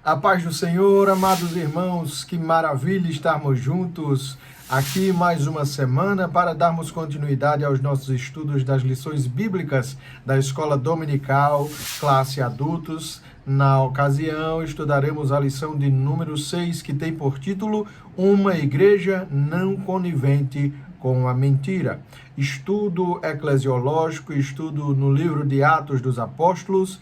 A paz do Senhor, amados irmãos, que maravilha estarmos juntos aqui mais uma semana para darmos continuidade aos nossos estudos das lições bíblicas da Escola Dominical, classe adultos. Na ocasião, estudaremos a lição de número 6, que tem por título Uma Igreja Não Conivente com a Mentira. Estudo eclesiológico, estudo no livro de Atos dos Apóstolos,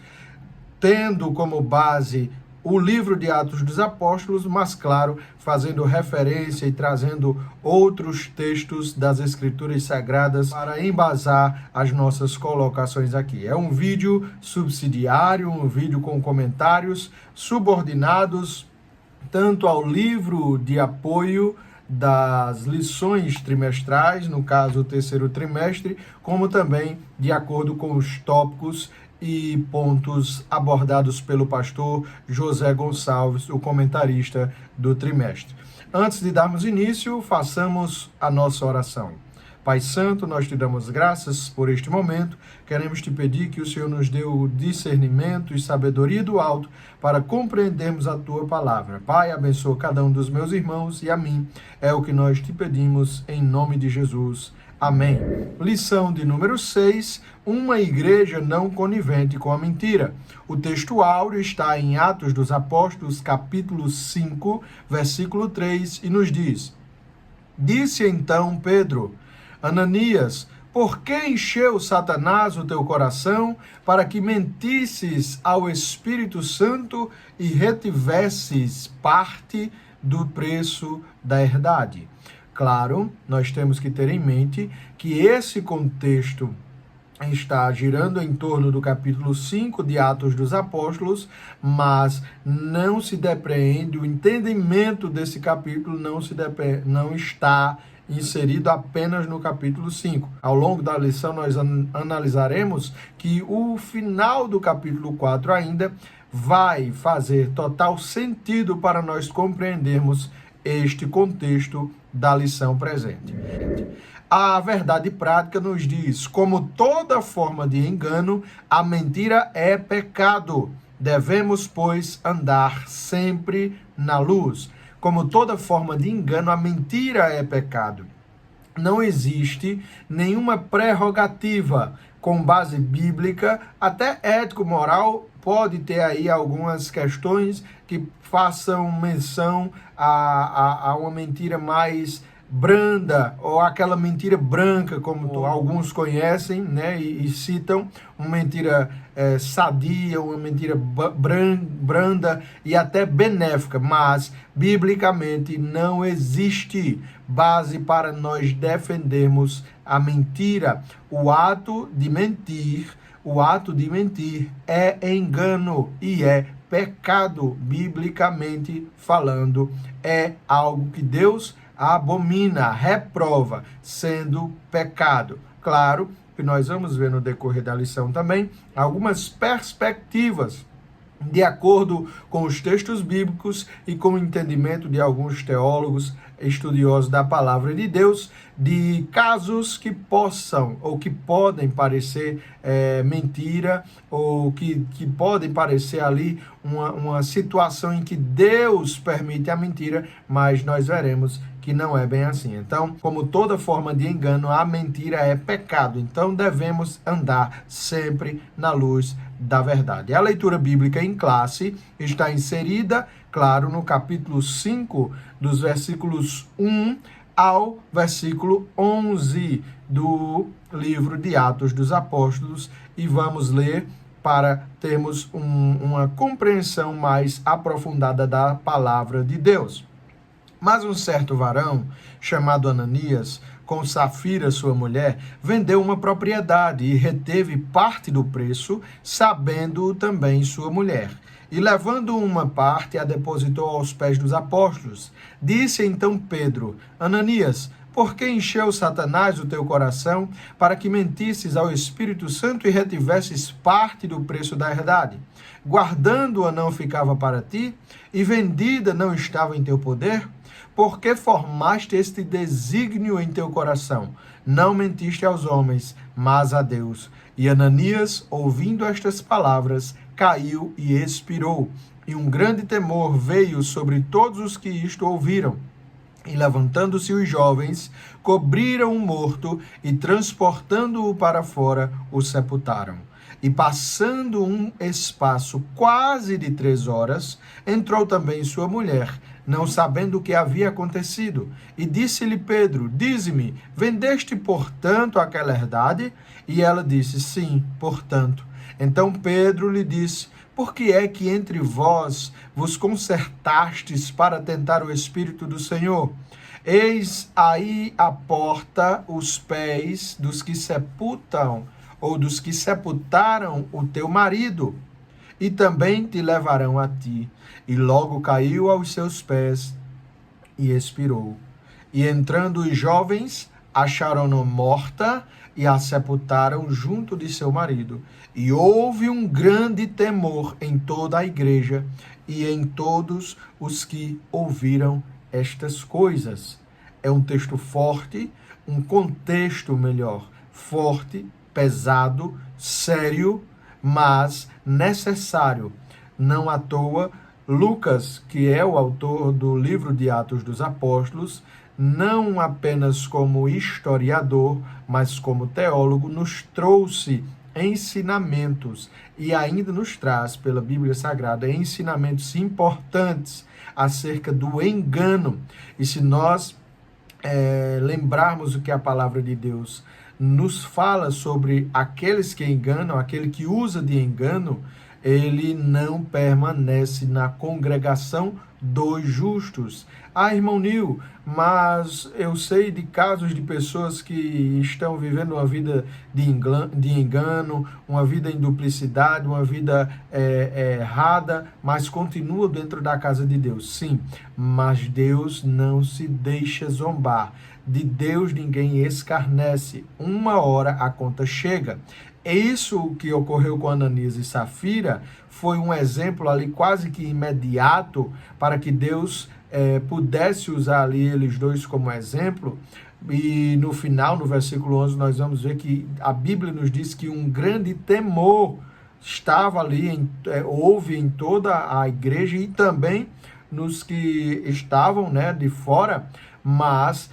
tendo como base o livro de Atos dos Apóstolos, mas, claro, fazendo referência e trazendo outros textos das Escrituras Sagradas para embasar as nossas colocações aqui. É um vídeo subsidiário, um vídeo com comentários subordinados tanto ao livro de apoio das lições trimestrais, no caso o terceiro trimestre, como também de acordo com os tópicos e pontos abordados pelo pastor José Gonçalves, o comentarista do trimestre. Antes de darmos início, façamos a nossa oração. Pai Santo, nós te damos graças por este momento. Queremos te pedir que o Senhor nos dê o discernimento e sabedoria do alto para compreendermos a tua palavra. Pai, abençoa cada um dos meus irmãos e a mim. É o que nós te pedimos em nome de Jesus. Amém. Lição de número 6, uma igreja não conivente com a mentira. O texto áureo está em Atos dos Apóstolos, capítulo 5, versículo 3, e nos diz: Disse então Pedro: Ananias, por que encheu Satanás o teu coração para que mentisses ao Espírito Santo e retivesses parte do preço da herdade? Claro, nós temos que ter em mente que esse contexto está girando em torno do capítulo 5 de Atos dos Apóstolos, mas não se depreende, o entendimento desse capítulo não está inserido apenas no capítulo 5. Ao longo da lição nós analisaremos que o final do capítulo 4 ainda vai fazer total sentido para nós compreendermos este contexto da lição presente. A verdade prática nos diz: como toda forma de engano, a mentira é pecado. Devemos, pois, andar sempre na luz. Como toda forma de engano, a mentira é pecado. Não existe nenhuma prerrogativa com base bíblica, até ético-moral, pode ter aí algumas questões que façam menção a uma mentira mais branda, ou aquela mentira branca, como alguns conhecem, né, e citam, uma mentira sadia, uma mentira branda e até benéfica, mas biblicamente não existe base para nós defendermos a mentira. O ato de mentir é engano e é pecado, biblicamente falando. É algo que Deus abomina, reprova, sendo pecado. Claro que nós vamos ver no decorrer da lição também algumas perspectivas de acordo com os textos bíblicos e com o entendimento de alguns teólogos estudiosos da palavra de Deus, de casos que possam ou que podem parecer mentira, ou que podem parecer ali uma situação em que Deus permite a mentira, mas nós veremos que não é bem assim. Então, como toda forma de engano, a mentira é pecado. Então, devemos andar sempre na luz da verdade. A leitura bíblica em classe está inserida, claro, no capítulo 5, dos versículos 1 ao versículo 11 do livro de Atos dos Apóstolos, e vamos ler para termos uma compreensão mais aprofundada da palavra de Deus. Mas um certo varão, chamado Ananias, com Safira, sua mulher, vendeu uma propriedade e reteve parte do preço, sabendo também sua mulher. E levando uma parte, a depositou aos pés dos apóstolos. Disse então Pedro: Ananias, por que encheu Satanás o teu coração para que mentisses ao Espírito Santo e retivesses parte do preço da herdade? Guardando-a não ficava para ti, e vendida não estava em teu poder? Porque formaste este desígnio em teu coração? Não mentiste aos homens, mas a Deus. E Ananias, ouvindo estas palavras, caiu e expirou. E um grande temor veio sobre todos os que isto ouviram. E levantando-se os jovens, cobriram o morto e, transportando-o para fora, o sepultaram. E passando um espaço quase de 3 horas, entrou também sua mulher, não sabendo o que havia acontecido. E disse-lhe Pedro: Dize-me, vendeste, portanto, aquela herdade? E ela disse: Sim, portanto. Então Pedro lhe disse: Por que é que entre vós vos concertastes para tentar o Espírito do Senhor? Eis aí à porta os pés dos que sepultam, ou dos que sepultaram o teu marido, e também te levarão a ti. E logo caiu aos seus pés e expirou. E entrando os jovens, acharam-na morta e a sepultaram junto de seu marido. E houve um grande temor em toda a igreja e em todos os que ouviram estas coisas. É um texto forte, um contexto melhor, forte, pesado, sério, mas necessário. Não à toa, Lucas, que é o autor do livro de Atos dos Apóstolos, não apenas como historiador, mas como teólogo, nos trouxe ensinamentos e ainda nos traz pela Bíblia Sagrada ensinamentos importantes acerca do engano. E se nós lembrarmos o que a palavra de Deus nos fala sobre aqueles que enganam, aquele que usa de engano, ele não permanece na congregação dos justos. Ah, irmão Nil, mas eu sei de casos de pessoas que estão vivendo uma vida de engano, uma vida em duplicidade, uma vida errada, mas continuam dentro da casa de Deus. Sim, mas Deus não se deixa zombar. De Deus ninguém escarnece. Uma hora a conta chega. Isso que ocorreu com Ananias e Safira foi um exemplo ali quase que imediato para que Deus pudesse usar ali eles dois como exemplo. E no final, no versículo 11, nós vamos ver que a Bíblia nos diz que um grande temor estava ali, houve em toda a igreja e também nos que estavam de fora, mas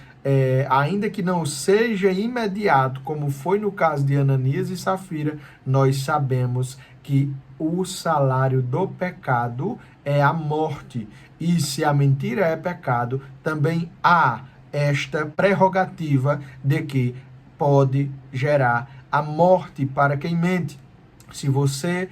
ainda que não seja imediato, como foi no caso de Ananias e Safira, nós sabemos que o salário do pecado é a morte. E se a mentira é pecado, também há esta prerrogativa de que pode gerar a morte para quem mente. Se você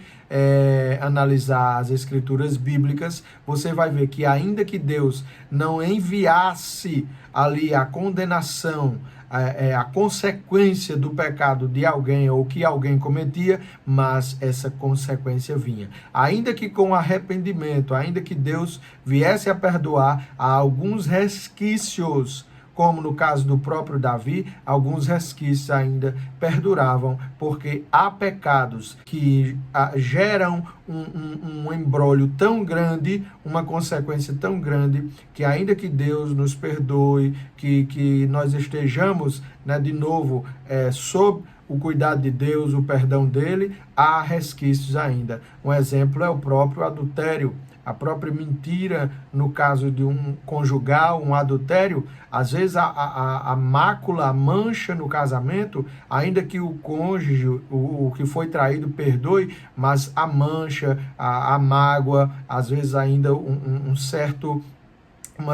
analisar as escrituras bíblicas, você vai ver que ainda que Deus não enviasse ali a condenação, a consequência do pecado de alguém ou que alguém cometia, mas essa consequência vinha. Ainda que com arrependimento, ainda que Deus viesse a perdoar, há alguns resquícios, como no caso do próprio Davi, alguns resquícios ainda perduravam, porque há pecados que geram um embrólio tão grande, uma consequência tão grande, que ainda que Deus nos perdoe, que nós estejamos de novo sob o cuidado de Deus, o perdão dele, há resquícios ainda. Um exemplo é o próprio adultério. A própria mentira, no caso de um conjugal, um adultério, às vezes a mácula, a mancha no casamento, ainda que o cônjuge, o que foi traído, perdoe, mas a mancha, a mágoa, às vezes ainda uma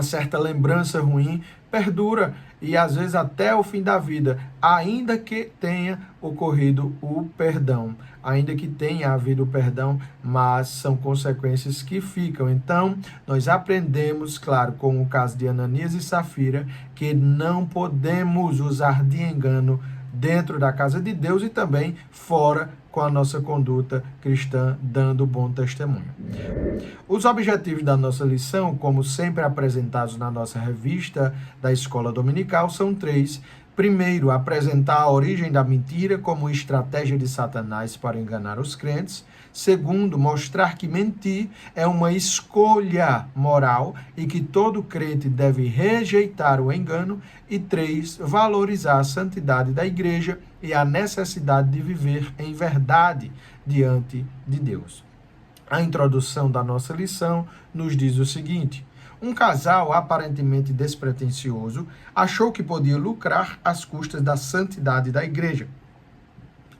certa lembrança ruim perdura e às vezes até o fim da vida, ainda que tenha ocorrido o perdão, ainda que tenha havido o perdão, mas são consequências que ficam. Então, nós aprendemos, claro, com o caso de Ananias e Safira, que não podemos usar de engano dentro da casa de Deus e também fora com a nossa conduta cristã, dando bom testemunho. Os objetivos da nossa lição, como sempre apresentados na nossa revista da Escola Dominical, são 3. Primeiro, apresentar a origem da mentira como estratégia de Satanás para enganar os crentes. Segundo, mostrar que mentir é uma escolha moral e que todo crente deve rejeitar o engano. E 3, valorizar a santidade da igreja e a necessidade de viver em verdade diante de Deus. A introdução da nossa lição nos diz o seguinte: um casal aparentemente despretensioso achou que podia lucrar às custas da santidade da igreja.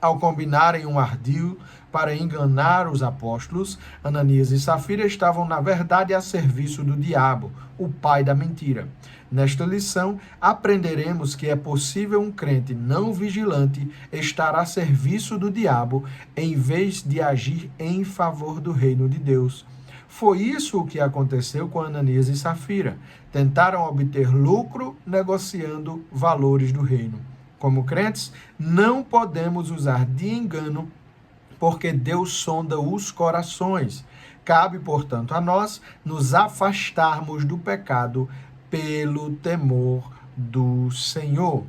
Ao combinarem um ardil para enganar os apóstolos, Ananias e Safira estavam, na verdade, a serviço do diabo, o pai da mentira. Nesta lição, aprenderemos que é possível um crente não vigilante estar a serviço do diabo em vez de agir em favor do reino de Deus. Foi isso o que aconteceu com Ananias e Safira. Tentaram obter lucro negociando valores do reino. Como crentes, não podemos usar de engano, porque Deus sonda os corações. Cabe, portanto, a nós nos afastarmos do pecado pelo temor do Senhor.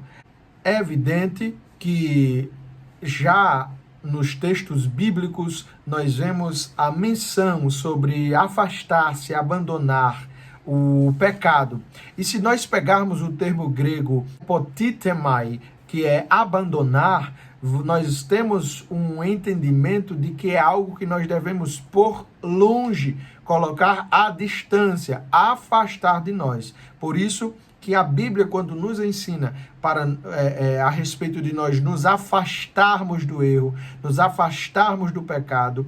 É evidente que já nos textos bíblicos nós vemos a menção sobre afastar-se, abandonar o pecado. E se nós pegarmos o termo grego potitemai, que é abandonar, nós temos um entendimento de que é algo que nós devemos pôr longe, colocar à distância, afastar de nós. Por isso que a Bíblia, quando nos ensina a respeito de nós nos afastarmos do erro, nos afastarmos do pecado,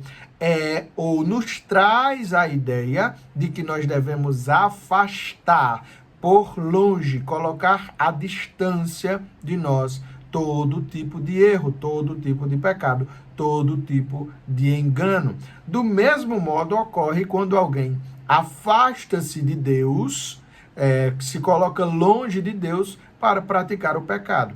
ou nos traz a ideia de que nós devemos afastar, pôr longe, colocar à distância de nós todo tipo de erro, todo tipo de pecado, todo tipo de engano. Do mesmo modo ocorre quando alguém afasta-se de Deus, se coloca longe de Deus para praticar o pecado.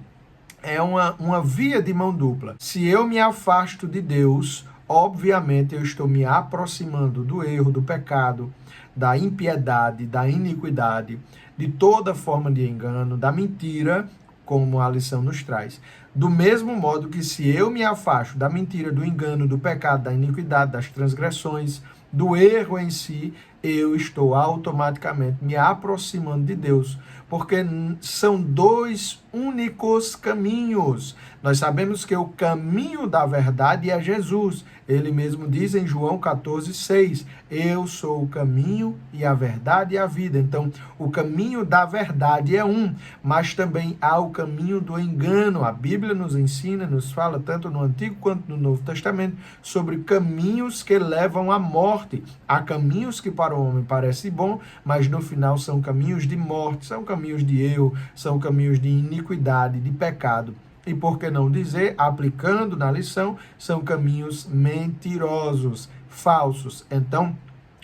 É uma via de mão dupla. Se eu me afasto de Deus, obviamente eu estou me aproximando do erro, do pecado, da impiedade, da iniquidade, de toda forma de engano, da mentira, como a lição nos traz. Do mesmo modo que se eu me afasto da mentira, do engano, do pecado, da iniquidade, das transgressões, do erro em si, eu estou automaticamente me aproximando de Deus, porque são dois únicos caminhos. Nós sabemos que o caminho da verdade é Jesus. Ele mesmo diz em João 14:6, eu sou o caminho e a verdade e a vida. Então, o caminho da verdade é um, mas também há o caminho do engano. A Bíblia nos ensina, nos fala, tanto no Antigo quanto no Novo Testamento, sobre caminhos que levam à morte. Há caminhos que para o homem parecem bons, mas no final são caminhos de morte, são caminhos de erro, são caminhos de iniquidade, de pecado. E por que não dizer, aplicando na lição, são caminhos mentirosos, falsos. Então,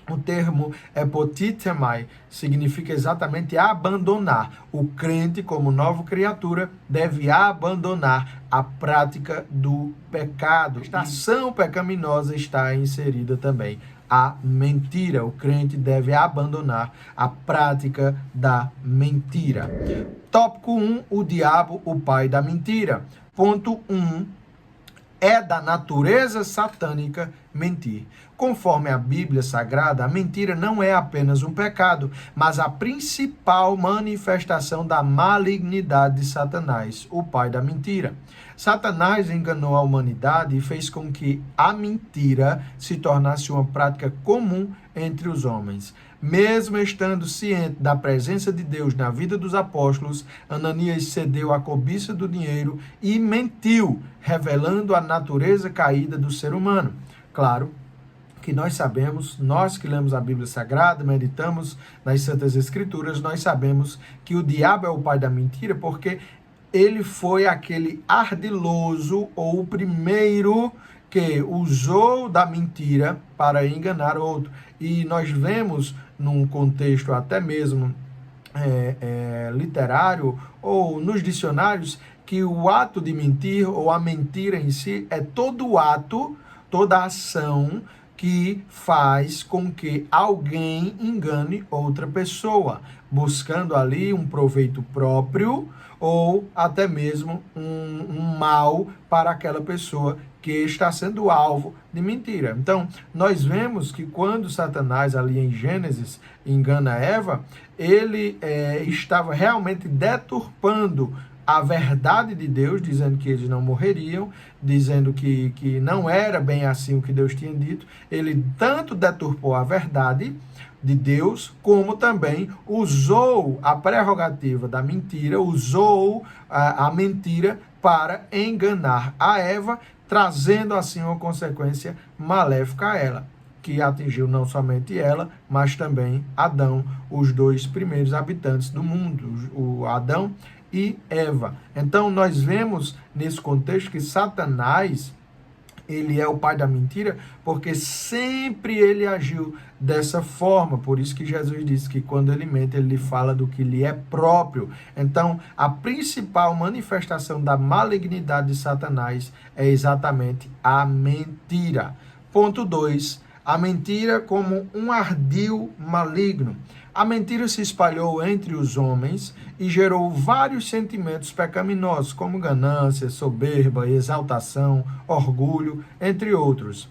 o termo epotitemai significa exatamente abandonar. O crente, como nova criatura, deve abandonar a prática do pecado. A ação pecaminosa está inserida também a mentira. O crente deve abandonar a prática da mentira. Tópico 1, o diabo, o pai da mentira. Ponto 1, é da natureza satânica mentir. Conforme a Bíblia Sagrada, a mentira não é apenas um pecado, mas a principal manifestação da malignidade de Satanás, o pai da mentira. Satanás enganou a humanidade e fez com que a mentira se tornasse uma prática comum entre os homens. Mesmo estando ciente da presença de Deus na vida dos apóstolos, Ananias cedeu à cobiça do dinheiro e mentiu, revelando a natureza caída do ser humano. Claro que nós sabemos, nós que lemos a Bíblia Sagrada, meditamos nas Santas Escrituras, nós sabemos que o diabo é o pai da mentira, porque ele foi aquele ardiloso, ou o primeiro que usou da mentira para enganar outro. E nós vemos, num contexto até mesmo literário, ou nos dicionários, que o ato de mentir, ou a mentira em si, é todo ato, toda ação que faz com que alguém engane outra pessoa, buscando ali um proveito próprio ou até mesmo um mal para aquela pessoa que está sendo alvo de mentira. Então, nós vemos que quando Satanás, ali em Gênesis, engana Eva, ele estava realmente deturpando a verdade de Deus, dizendo que eles não morreriam, dizendo que não era bem assim o que Deus tinha dito. Ele tanto deturpou a verdade de Deus, como também usou a prerrogativa da mentira, usou a mentira para enganar a Eva, trazendo assim uma consequência maléfica a ela, que atingiu não somente ela, mas também Adão, os dois primeiros habitantes do mundo, o Adão e Eva. Então nós vemos nesse contexto que Satanás, ele é o pai da mentira, porque sempre ele agiu dessa forma. Por isso que Jesus disse que quando ele mente, ele fala do que lhe é próprio. Então, a principal manifestação da malignidade de Satanás é exatamente a mentira. Ponto 2. A mentira como um ardil maligno. A mentira se espalhou entre os homens e gerou vários sentimentos pecaminosos, como ganância, soberba, exaltação, orgulho, entre outros.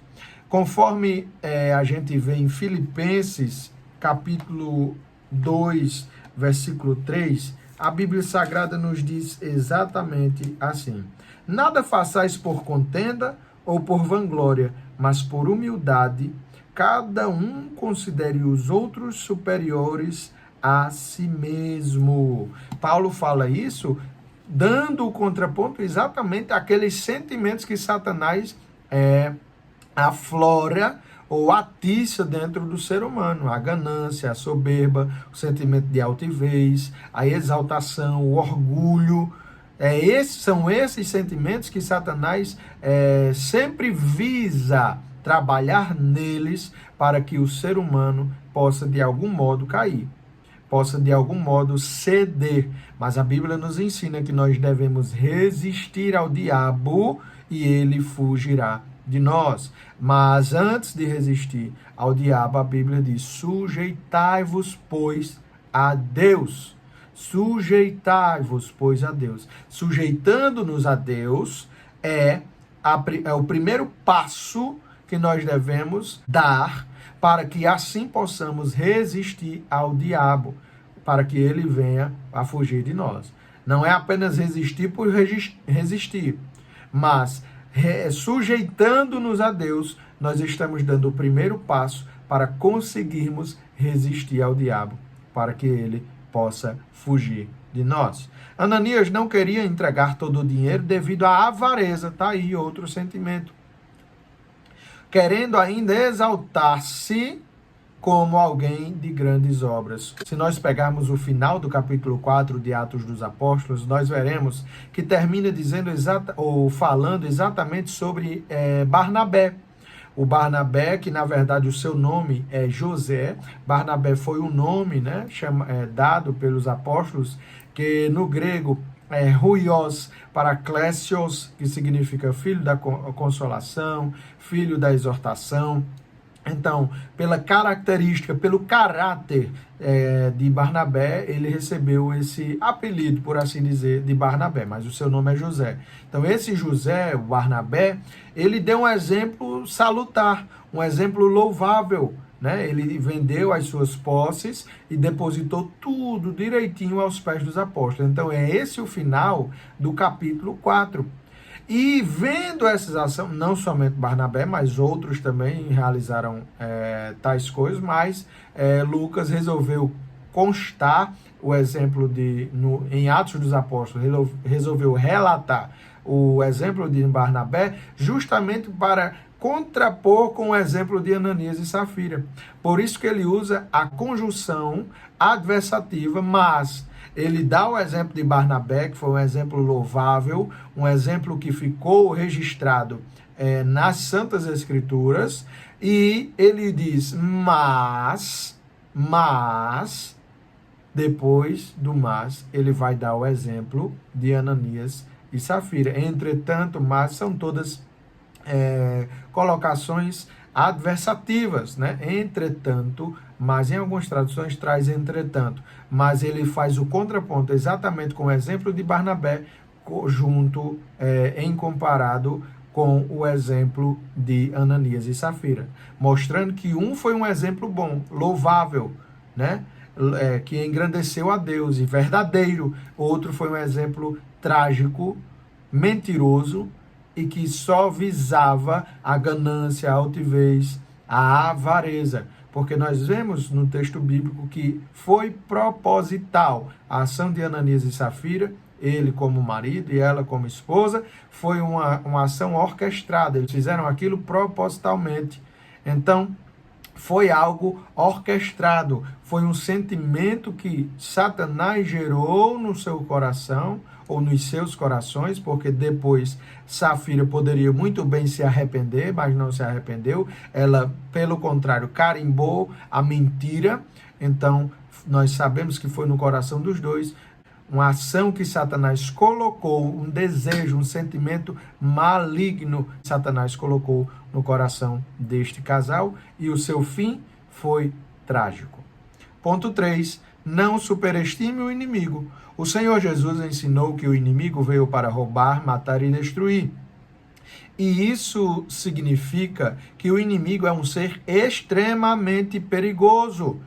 Conforme a gente vê em Filipenses, capítulo 2, versículo 3, a Bíblia Sagrada nos diz exatamente assim: nada façais por contenda ou por vanglória, mas por humildade, cada um considere os outros superiores a si mesmo. Paulo fala isso dando o contraponto exatamente àqueles sentimentos que Satanás aflora ou atiça dentro do ser humano: a ganância, a soberba, o sentimento de altivez, a exaltação, o orgulho. São esses sentimentos que Satanás sempre visa trabalhar neles para que o ser humano possa de algum modo cair, possa de algum modo ceder. Mas a Bíblia nos ensina que nós devemos resistir ao diabo e ele fugirá de nós. Mas antes de resistir ao diabo, a Bíblia diz: sujeitai-vos, pois, a Deus. Sujeitai-vos, pois, a Deus. Sujeitando-nos a Deus é o primeiro passo que nós devemos dar para que assim possamos resistir ao diabo, para que ele venha a fugir de nós. Não é apenas resistir por resistir, mas sujeitando-nos a Deus, nós estamos dando o primeiro passo para conseguirmos resistir ao diabo, para que ele possa fugir de nós. Ananias não queria entregar todo o dinheiro devido à avareza, tá aí outro sentimento. Querendo ainda exaltar-se como alguém de grandes obras. Se nós pegarmos o final do capítulo 4 de Atos dos Apóstolos, nós veremos que termina dizendo falando exatamente sobre Barnabé. O Barnabé, que na verdade o seu nome é José. Barnabé foi um nome, dado pelos apóstolos, que no grego é Ruios Paraclésios, que significa filho da consolação, filho da exortação. Então, pela característica, pelo caráter de Barnabé, ele recebeu esse apelido, por assim dizer, de Barnabé, mas o seu nome é José. Então, esse José, o Barnabé, ele deu um exemplo salutar, um exemplo louvável, né? Ele vendeu as suas posses e depositou tudo direitinho aos pés dos apóstolos. Então, é esse o final do capítulo 4. E vendo essas ações, não somente Barnabé, mas outros também realizaram tais coisas, mas Lucas resolveu constar o exemplo em Atos dos Apóstolos, resolveu relatar o exemplo de Barnabé justamente para contrapor com o exemplo de Ananias e Safira. Por isso que ele usa a conjunção adversativa, mas ele dá o exemplo de Barnabé, que foi um exemplo louvável, um exemplo que ficou registrado nas Santas Escrituras, e ele diz, mas, depois do mas, ele vai dar o exemplo de Ananias e Safira. Entretanto, mas são todas colocações adversativas, né? Entretanto, mas em algumas traduções traz entretanto, mas ele faz o contraponto exatamente com o exemplo de Barnabé, em comparado com o exemplo de Ananias e Safira, mostrando que um foi um exemplo bom, louvável, né? Que engrandeceu a Deus e verdadeiro. Outro foi um exemplo trágico, mentiroso e que só visava a ganância, a altivez, a avareza. Porque nós vemos no texto bíblico que foi proposital a ação de Ananias e Safira, ele como marido e ela como esposa, foi uma ação orquestrada. Eles fizeram aquilo propositalmente. Então, foi algo orquestrado, foi um sentimento que Satanás gerou no seu coração, ou nos seus corações, porque depois Safira poderia muito bem se arrepender, mas não se arrependeu. Ela, pelo contrário, carimbou a mentira. Então, nós sabemos que foi no coração dos dois uma ação que Satanás colocou, um desejo, um sentimento maligno, Satanás colocou no coração deste casal, e o seu fim foi trágico. Ponto 3. Não superestime o inimigo. O Senhor Jesus ensinou que o inimigo veio para roubar, matar e destruir. E isso significa que o inimigo é um ser extremamente perigoso.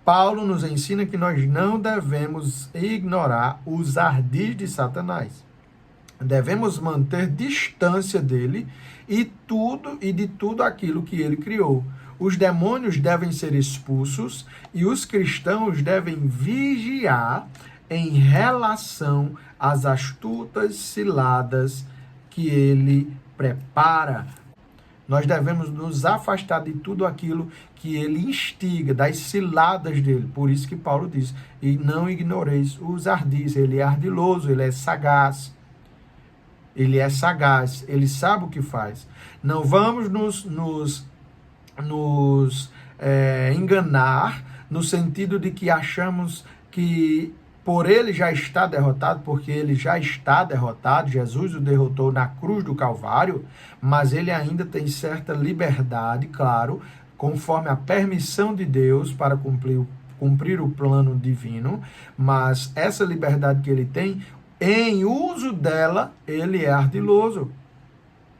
Paulo nos ensina que nós não devemos ignorar os ardis de Satanás. Devemos manter distância dele e de tudo aquilo que ele criou. Os demônios devem ser expulsos e os cristãos devem vigiar em relação às astutas ciladas que ele prepara. Nós devemos nos afastar de tudo aquilo que ele instiga, das ciladas dele. Por isso que Paulo diz, e não ignoreis os ardis. Ele é ardiloso, ele é sagaz. Ele é sagaz, ele sabe o que faz. Não vamos nos enganar no sentido de que achamos que por ele já está derrotado, porque ele já está derrotado, Jesus o derrotou na cruz do Calvário, mas ele ainda tem certa liberdade, claro, conforme a permissão de Deus para cumprir o plano divino, mas essa liberdade que ele tem, em uso dela, ele é ardiloso.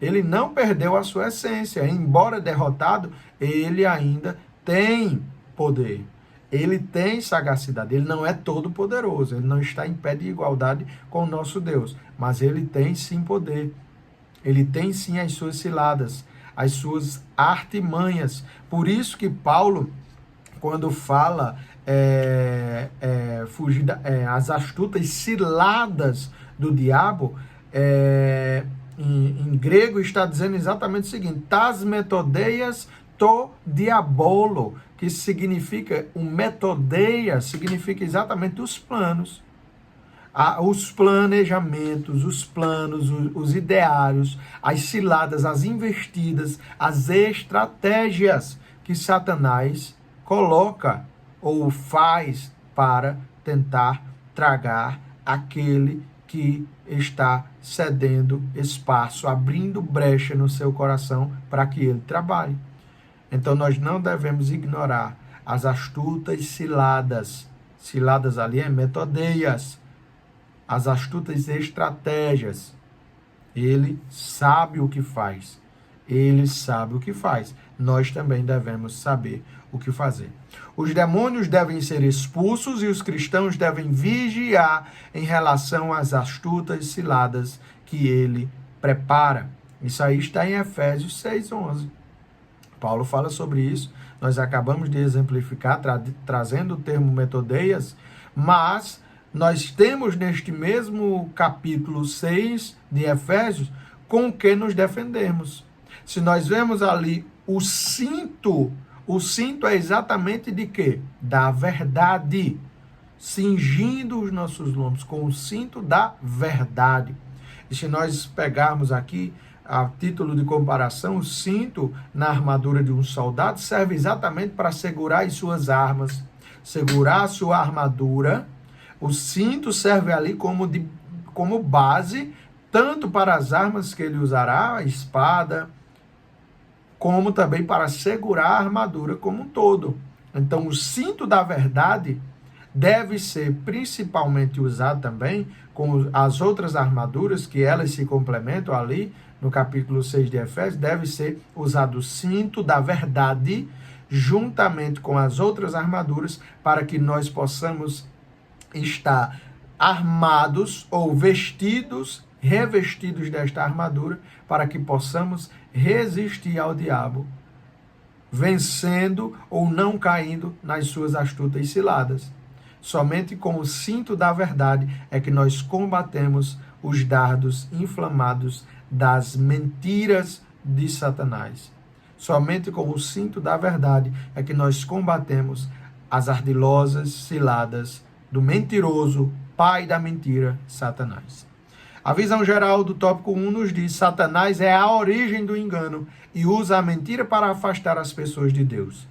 Ele não perdeu a sua essência, embora derrotado, ele ainda tem poder. Ele tem sagacidade, ele não é todo poderoso, ele não está em pé de igualdade com o nosso Deus, mas ele tem sim poder, ele tem sim as suas ciladas, as suas artimanhas. Por isso que Paulo, quando fala as astutas ciladas do diabo, em grego está dizendo exatamente o seguinte, tas metodeias to diabolo, que significa, metodeia significa exatamente os planos, os planejamentos, os planos, os ideários, as ciladas, as investidas, as estratégias que Satanás coloca ou faz para tentar tragar aquele que está cedendo espaço, abrindo brecha no seu coração para que ele trabalhe. Então, nós não devemos ignorar as astutas ciladas. Ciladas ali é metodeias. As astutas estratégias. Ele sabe o que faz. Ele sabe o que faz. Nós também devemos saber o que fazer. Os demônios devem ser expulsos e os cristãos devem vigiar em relação às astutas ciladas que ele prepara. Isso aí está em Efésios 6:11. Paulo fala sobre isso, nós acabamos de exemplificar, trazendo o termo metodeias, mas nós temos neste mesmo capítulo 6 de Efésios com o que nos defendemos. Se nós vemos ali o cinto é exatamente de quê? Da verdade, cingindo os nossos lombos com o cinto da verdade. E se nós pegarmos aqui, a título de comparação, o cinto na armadura de um soldado serve exatamente para segurar as suas armas, segurar a sua armadura. O cinto serve ali como base, tanto para as armas que ele usará, a espada, como também para segurar a armadura como um todo. Então, o cinto da verdade deve ser principalmente usado também com as outras armaduras, que elas se complementam ali, no capítulo 6 de Efésios, deve ser usado o cinto da verdade, juntamente com as outras armaduras, para que nós possamos estar armados ou vestidos, revestidos desta armadura, para que possamos resistir ao diabo, vencendo ou não caindo nas suas astutas ciladas. Somente com o cinto da verdade é que nós combatemos os dardos inflamados das mentiras de Satanás. Somente com o cinto da verdade é que nós combatemos as ardilosas ciladas do mentiroso, pai da mentira, Satanás. A visão geral do tópico 1 nos diz: Satanás é a origem do engano e usa a mentira para afastar as pessoas de Deus.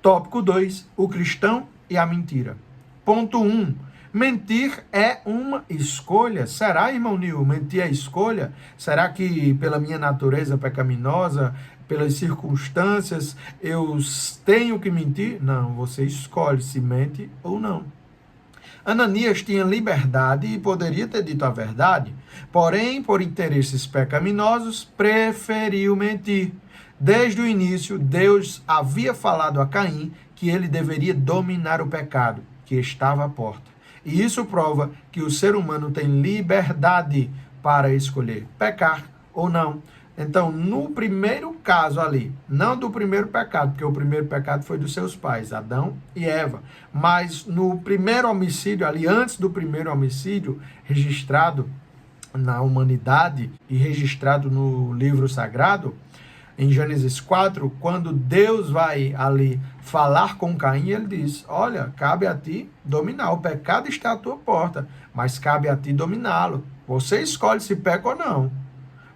Tópico 2, o cristão e a mentira. Ponto 1, mentir é uma escolha. Será, irmão Nil, mentir é escolha? Será que pela minha natureza pecaminosa, pelas circunstâncias, eu tenho que mentir? Não, você escolhe se mente ou não. Ananias tinha liberdade e poderia ter dito a verdade, porém, por interesses pecaminosos, preferiu mentir. Desde o início, Deus havia falado a Caim que ele deveria dominar o pecado que estava à porta. E isso prova que o ser humano tem liberdade para escolher pecar ou não. Então, no primeiro caso ali, não do primeiro pecado, porque o primeiro pecado foi dos seus pais, Adão e Eva, mas no primeiro homicídio ali, antes do primeiro homicídio registrado na humanidade e registrado no livro sagrado, em Gênesis 4, quando Deus vai ali falar com Caim, ele diz: olha, cabe a ti dominar, o pecado está à tua porta, mas cabe a ti dominá-lo. Você escolhe se peca ou não.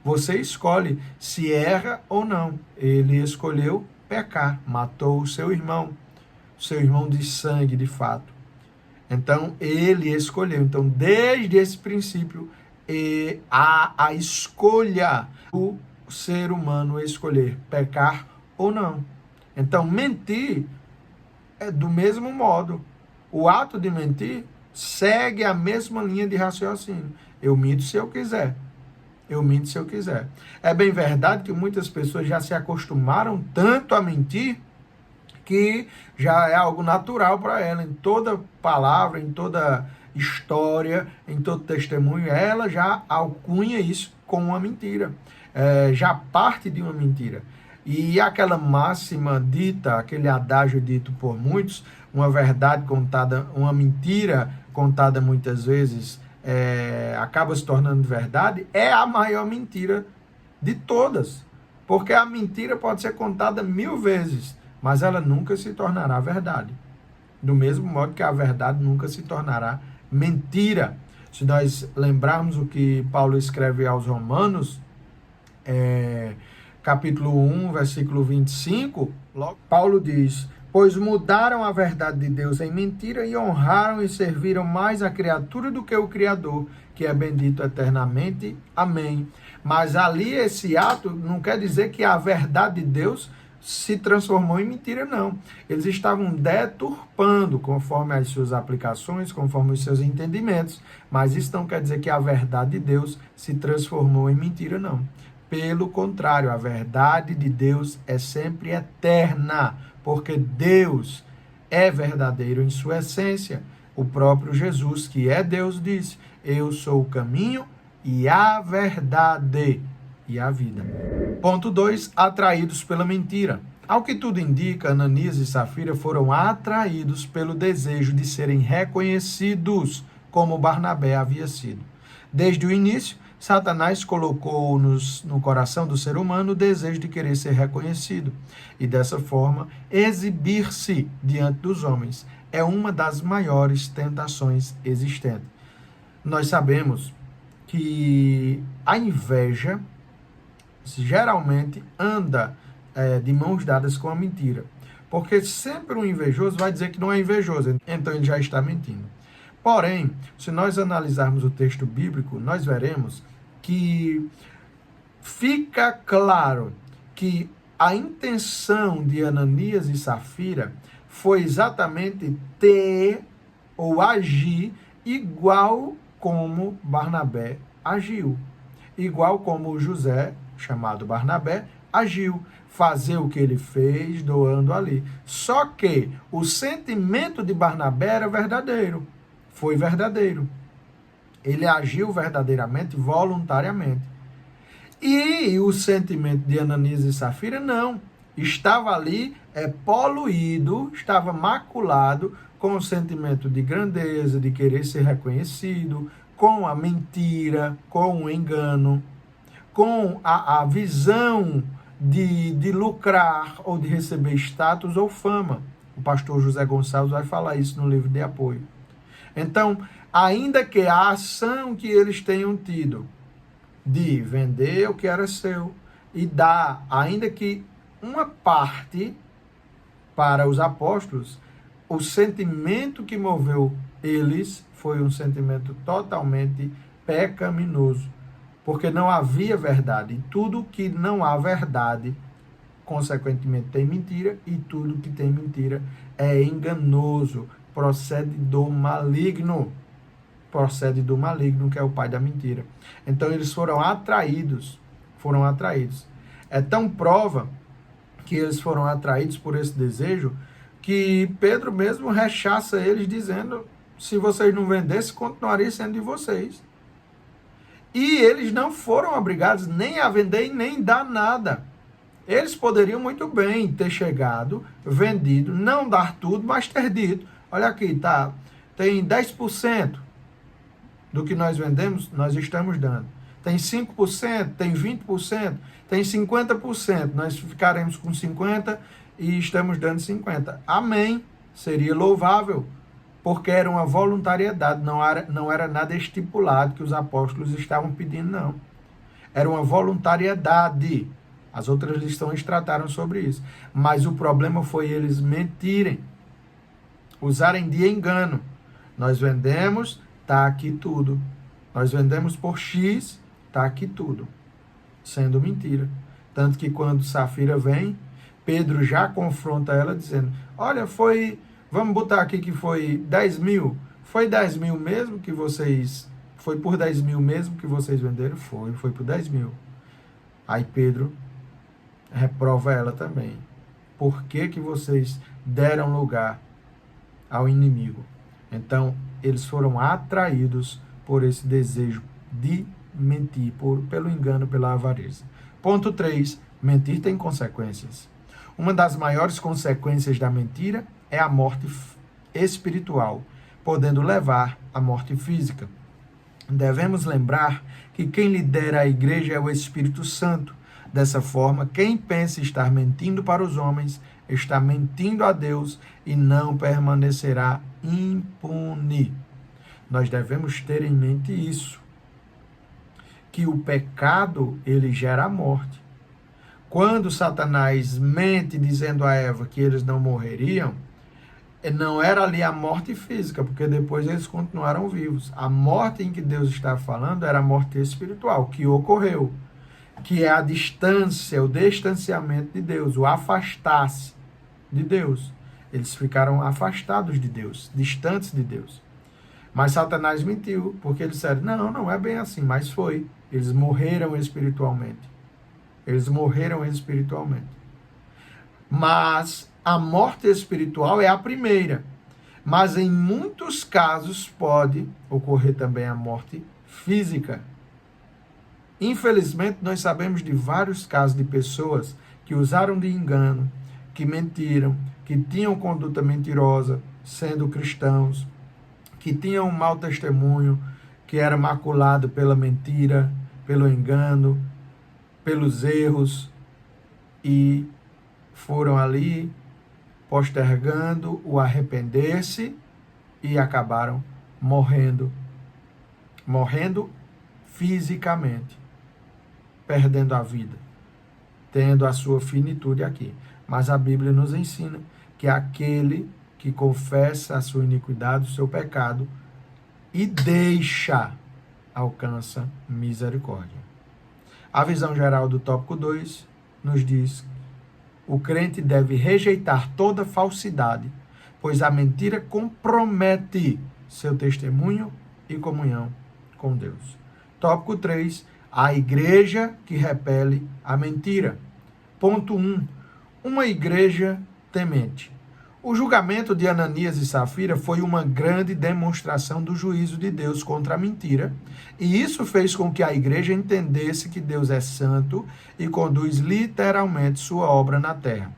Você escolhe se erra ou não. Ele escolheu pecar, matou o seu irmão de sangue, de fato. Então, ele escolheu. Então, desde esse princípio, há a escolha do ser humano escolher pecar ou não. Então, mentir é do mesmo modo. O ato de mentir segue a mesma linha de raciocínio. Eu minto se eu quiser. Eu minto se eu quiser. É bem verdade que muitas pessoas já se acostumaram tanto a mentir que já é algo natural para ela. Em toda palavra, em toda história, em todo testemunho, ela já alcunha isso com uma mentira. Já parte de uma mentira. E aquela máxima dita, aquele adágio dito por muitos, uma verdade contada, uma mentira contada muitas vezes, acaba se tornando verdade, é a maior mentira de todas. Porque a mentira pode ser contada 1000 vezes, mas ela nunca se tornará verdade. Do mesmo modo que a verdade nunca se tornará mentira. Se nós lembrarmos o que Paulo escreve aos Romanos, capítulo 1, versículo 25, Paulo diz: pois mudaram a verdade de Deus em mentira e honraram e serviram mais a criatura do que o Criador, que é bendito eternamente. Amém. Mas ali esse ato não quer dizer que a verdade de Deus se transformou em mentira, não. Eles estavam deturpando conforme as suas aplicações, conforme os seus entendimentos, mas isso não quer dizer que a verdade de Deus se transformou em mentira, não. Pelo contrário, a verdade de Deus é sempre eterna, porque Deus é verdadeiro em sua essência. O próprio Jesus, que é Deus, disse: eu sou o caminho e a verdade e a vida. Ponto 2, atraídos pela mentira. Ao que tudo indica, Ananias e Safira foram atraídos pelo desejo de serem reconhecidos, como Barnabé havia sido. Desde o início, Satanás colocou no coração do ser humano o desejo de querer ser reconhecido e, dessa forma, exibir-se diante dos homens. É uma das maiores tentações existentes. Nós sabemos que a inveja geralmente anda de mãos dadas com a mentira, porque sempre um invejoso vai dizer que não é invejoso, então ele já está mentindo. Porém, se nós analisarmos o texto bíblico, nós veremos que fica claro que a intenção de Ananias e Safira foi exatamente ter ou agir igual como Barnabé agiu. Igual como José, chamado Barnabé, agiu. Fazer o que ele fez, doando ali. Só que o sentimento de Barnabé era verdadeiro. Foi verdadeiro. Ele agiu verdadeiramente, voluntariamente. E o sentimento de Ananias e Safira, não. Estava ali poluído, estava maculado com o sentimento de grandeza, de querer ser reconhecido, com a mentira, com o engano, com a visão de lucrar ou de receber status ou fama. O pastor José Gonçalves vai falar isso no livro de apoio. Então, ainda que a ação que eles tenham tido de vender o que era seu e dar, ainda que uma parte para os apóstolos, o sentimento que moveu eles foi um sentimento totalmente pecaminoso, porque não havia verdade. Tudo que não há verdade, consequentemente, tem mentira, e tudo que tem mentira é enganoso, procede do maligno. Procede do maligno, que é o pai da mentira. Então, eles foram atraídos. É tão prova que eles foram atraídos por esse desejo, que Pedro mesmo rechaça eles, dizendo: se vocês não vendessem, continuaria sendo de vocês. E eles não foram obrigados nem a vender e nem dar nada. Eles poderiam muito bem ter chegado, vendido, não dar tudo, mas ter dito: olha aqui, tá, tem 10% do que nós vendemos, nós estamos dando. Tem 5%, tem 20%, tem 50%. Nós ficaremos com 50% e estamos dando 50%. Amém. Seria louvável, porque era uma voluntariedade, não era nada estipulado que os apóstolos estavam pedindo, não. Era uma voluntariedade. As outras lições trataram sobre isso. Mas o problema foi eles mentirem, usarem de engano. Nós vendemos, está aqui tudo. Nós vendemos por X, está aqui tudo. Sendo mentira. Tanto que quando Safira vem, Pedro já confronta ela dizendo: olha, vamos botar aqui que foi 10 mil. Foi 10 mil mesmo que vocês... Foi por 10 mil mesmo que vocês venderam? Foi por 10 mil. Aí Pedro reprova ela também. Por que que vocês deram lugar ao inimigo? Então, eles foram atraídos por esse desejo de mentir, pelo engano, pela avareza. Ponto 3. Mentir tem consequências. Uma das maiores consequências da mentira é a morte espiritual, podendo levar à morte física. Devemos lembrar que quem lidera a igreja é o Espírito Santo. Dessa forma, quem pensa estar mentindo para os homens, está mentindo a Deus e não permanecerá impune. Nós devemos ter em mente isso, que o pecado, ele gera a morte. Quando Satanás mente dizendo a Eva que eles não morreriam, não era ali a morte física, porque depois eles continuaram vivos. A morte em que Deus está falando era a morte espiritual, que ocorreu, que é a distância, o distanciamento de Deus, o afastar-se de Deus. Eles ficaram afastados de Deus, distantes de Deus. Mas Satanás mentiu, porque eles disseram: não é bem assim, mas foi. Eles morreram espiritualmente. Mas a morte espiritual é a primeira. Mas em muitos casos pode ocorrer também a morte física. Infelizmente, nós sabemos de vários casos de pessoas que usaram de engano, que mentiram, que tinham conduta mentirosa, sendo cristãos, que tinham um mau testemunho, que era maculado pela mentira, pelo engano, pelos erros, e foram ali postergando o arrepender-se e acabaram morrendo fisicamente, perdendo a vida, tendo a sua finitude aqui. Mas a Bíblia nos ensina que aquele que confessa a sua iniquidade, o seu pecado, e deixa, alcança misericórdia. A visão geral do tópico 2 nos diz: o crente deve rejeitar toda falsidade, pois a mentira compromete seu testemunho e comunhão com Deus. Tópico 3, a igreja que repele a mentira. Ponto 1, uma igreja temente. O julgamento de Ananias e Safira foi uma grande demonstração do juízo de Deus contra a mentira, e isso fez com que a igreja entendesse que Deus é santo e conduz literalmente sua obra na terra.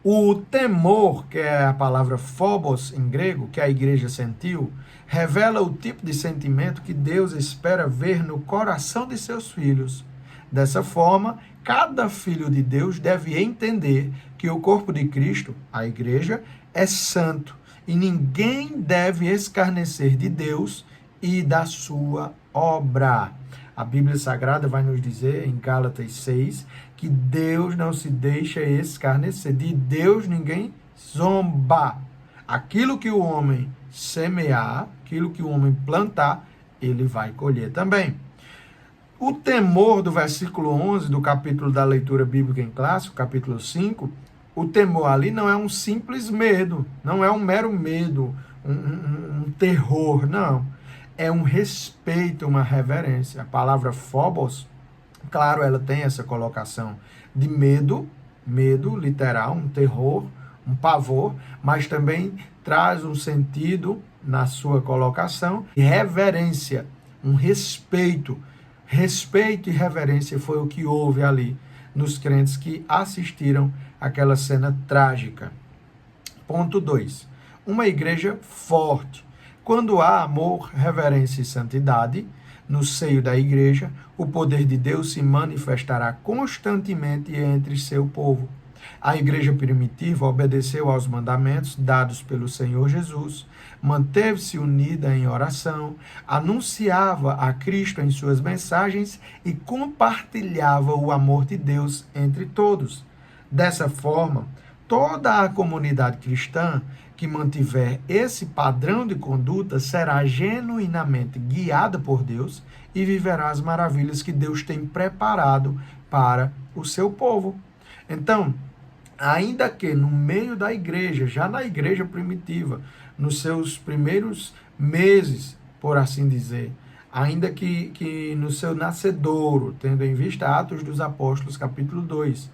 O temor, que é a palavra phobos em grego, que a igreja sentiu, revela o tipo de sentimento que Deus espera ver no coração de seus filhos. Dessa forma, cada filho de Deus deve entender que o corpo de Cristo, a igreja, é santo e ninguém deve escarnecer de Deus e da sua obra. A Bíblia Sagrada vai nos dizer em Gálatas 6 que Deus não se deixa escarnecer. De Deus ninguém zomba. Aquilo que o homem semear, aquilo que o homem plantar, ele vai colher também. O temor do versículo 11 do capítulo da leitura bíblica em clássico, capítulo 5, o temor ali não é um simples medo, não é um mero medo, um terror, não. É um respeito, uma reverência. A palavra phobos, claro, ela tem essa colocação de medo literal, um terror, um pavor, mas também traz um sentido na sua colocação de reverência, um respeito. Respeito e reverência foi o que houve ali nos crentes que assistiram àquela cena trágica. Ponto 2. Uma igreja forte. Quando há amor, reverência e santidade no seio da igreja, o poder de Deus se manifestará constantemente entre seu povo. A igreja primitiva obedeceu aos mandamentos dados pelo Senhor Jesus, manteve-se unida em oração, anunciava a Cristo em suas mensagens e compartilhava o amor de Deus entre todos. Dessa forma, toda a comunidade cristã que mantiver esse padrão de conduta será genuinamente guiada por Deus e viverá as maravilhas que Deus tem preparado para o seu povo. Então, ainda que no meio da igreja, já na igreja primitiva, nos seus primeiros meses, por assim dizer, ainda que no seu nascedouro, tendo em vista Atos dos Apóstolos, capítulo 2,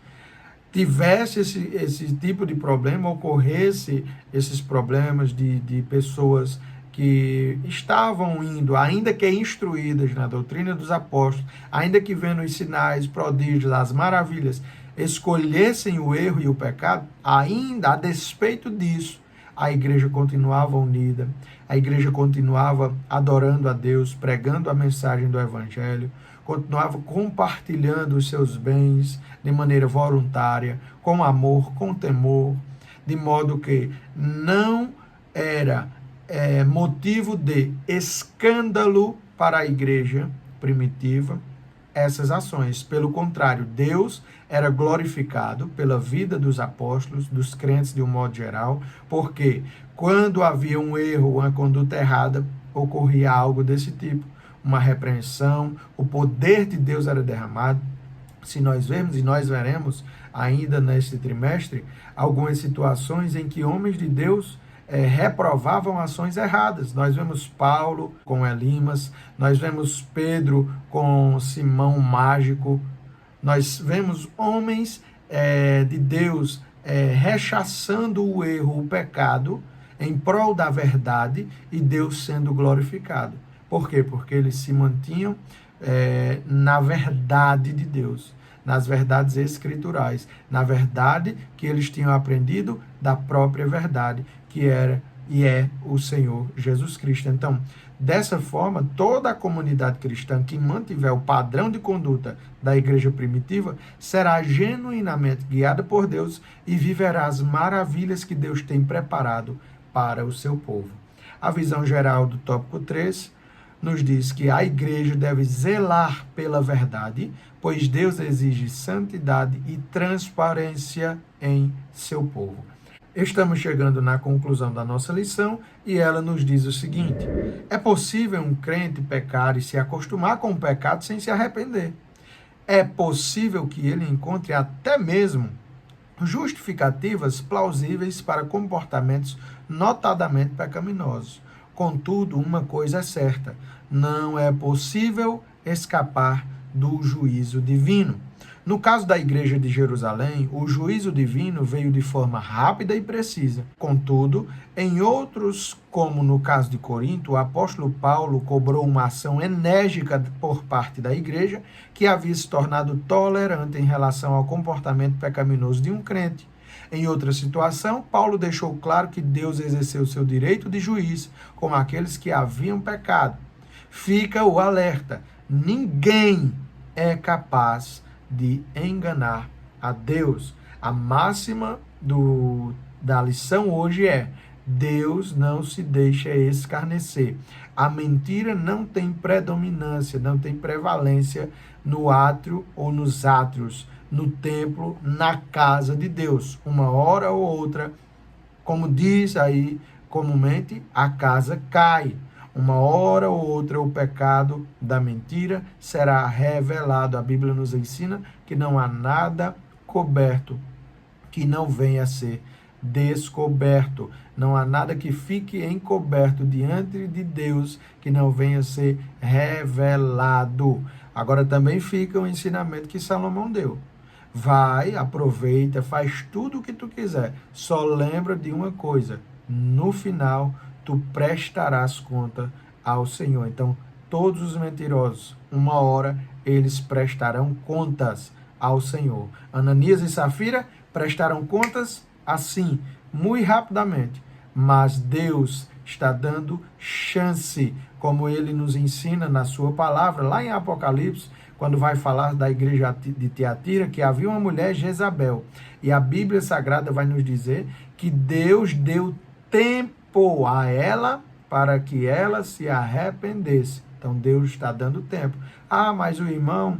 tivesse esse tipo de problema, ocorresse esses problemas de pessoas que estavam indo, ainda que instruídas na doutrina dos apóstolos, ainda que vendo os sinais, prodígios, as maravilhas, escolhessem o erro e o pecado, ainda a despeito disso, a igreja continuava unida, a igreja continuava adorando a Deus, pregando a mensagem do Evangelho, continuava compartilhando os seus bens de maneira voluntária, com amor, com temor, de modo que não era motivo de escândalo para a igreja primitiva essas ações. Pelo contrário, Deus era glorificado pela vida dos apóstolos, dos crentes de um modo geral, porque quando havia um erro, uma conduta errada, ocorria algo desse tipo, uma repreensão, o poder de Deus era derramado. Se nós vemos, e nós veremos ainda neste trimestre, algumas situações em que homens de Deus reprovavam ações erradas. Nós vemos Paulo com Elimas, nós vemos Pedro com Simão Mágico, nós vemos homens de Deus rechaçando o erro, o pecado, em prol da verdade e Deus sendo glorificado. Por quê? Porque eles se mantinham na verdade de Deus, nas verdades escriturais, na verdade que eles tinham aprendido da própria verdade, que era e é o Senhor Jesus Cristo. Então, dessa forma, toda a comunidade cristã que mantiver o padrão de conduta da igreja primitiva será genuinamente guiada por Deus e viverá as maravilhas que Deus tem preparado para o seu povo. A visão geral do tópico 3 nos diz que a igreja deve zelar pela verdade, pois Deus exige santidade e transparência em seu povo. Estamos chegando na conclusão da nossa lição e ela nos diz o seguinte: é possível um crente pecar e se acostumar com o pecado sem se arrepender. É possível que ele encontre até mesmo justificativas plausíveis para comportamentos notadamente pecaminosos. Contudo, uma coisa é certa: não é possível escapar do juízo divino. No caso da igreja de Jerusalém, o juízo divino veio de forma rápida e precisa. Contudo, em outros, como no caso de Corinto, o apóstolo Paulo cobrou uma ação enérgica por parte da igreja que havia se tornado tolerante em relação ao comportamento pecaminoso de um crente. Em outra situação, Paulo deixou claro que Deus exerceu seu direito de juiz com aqueles que haviam pecado. Fica o alerta: ninguém é capaz de enganar a Deus. A máxima da lição hoje é: Deus não se deixa escarnecer. A mentira não tem predominância, não tem prevalência no átrio ou nos átrios, no templo, na casa de Deus. Uma hora ou outra, como diz aí comumente, a casa cai. Uma hora ou outra o pecado da mentira será revelado. A Bíblia nos ensina que não há nada coberto que não venha a ser descoberto. Não há nada que fique encoberto diante de Deus que não venha a ser revelado. Agora também fica o ensinamento que Salomão deu. Vai, aproveita, faz tudo o que tu quiser. Só lembra de uma coisa: no final tu prestarás conta ao Senhor. Então, todos os mentirosos, uma hora eles prestarão contas ao Senhor. Ananias e Safira prestaram contas assim, muito rapidamente. Mas Deus está dando chance, como ele nos ensina na sua palavra, lá em Apocalipse, quando vai falar da igreja de Tiatira, que havia uma mulher, Jezabel. E a Bíblia Sagrada vai nos dizer que Deus deu tempo a ela para que ela se arrependesse. Então Deus está dando tempo. Ah, mas o irmão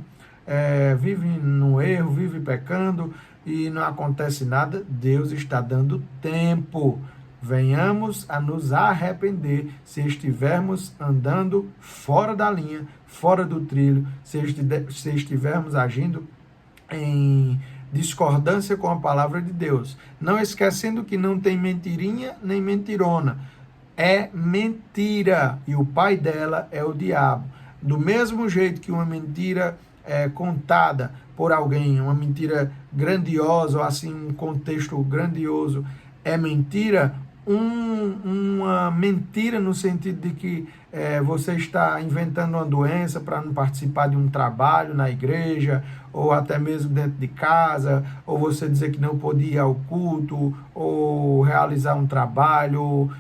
vive no erro, vive pecando e não acontece nada. Deus está dando tempo. Venhamos a nos arrepender se estivermos andando fora da linha, fora do trilho, se estivermos agindo em discordância com a palavra de Deus. Não esquecendo que não tem mentirinha nem mentirona. É mentira e o pai dela é o diabo. Do mesmo jeito que uma mentira contada por alguém, uma mentira grandiosa, ou assim um contexto grandioso, é mentira, uma mentira no sentido de que você está inventando uma doença para não participar de um trabalho na igreja, ou até mesmo dentro de casa, ou você dizer que não podia ir ao culto, ou realizar um trabalho, ou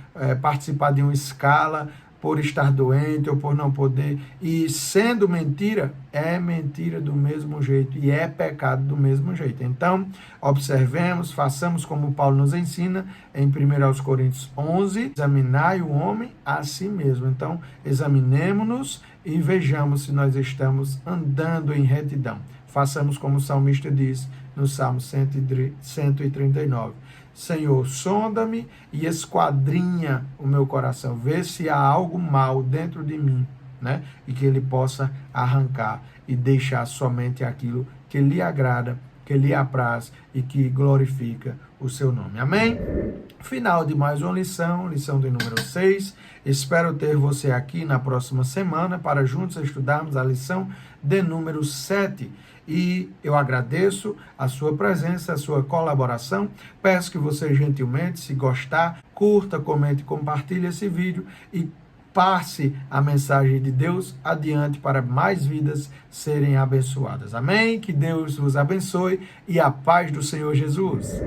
participar de uma escala por estar doente ou por não poder. E sendo mentira, é mentira do mesmo jeito e é pecado do mesmo jeito. Então, observemos, façamos como Paulo nos ensina em 1 Coríntios 11, examinai o homem a si mesmo. Então, examinemo-nos e vejamos se nós estamos andando em retidão. Façamos como o salmista diz no Salmo 139. Senhor, sonda-me e esquadrinha o meu coração, vê se há algo mal dentro de mim, né? E que ele possa arrancar e deixar somente aquilo que lhe agrada, que lhe apraz e que glorifica o seu nome. Amém? Final de mais uma lição de número 6. Espero ter você aqui na próxima semana para juntos estudarmos a lição de número 7. E eu agradeço a sua presença, a sua colaboração. Peço que você gentilmente, se gostar, curta, comente, compartilhe esse vídeo e passe a mensagem de Deus adiante para mais vidas serem abençoadas. Amém? Que Deus vos abençoe e a paz do Senhor Jesus.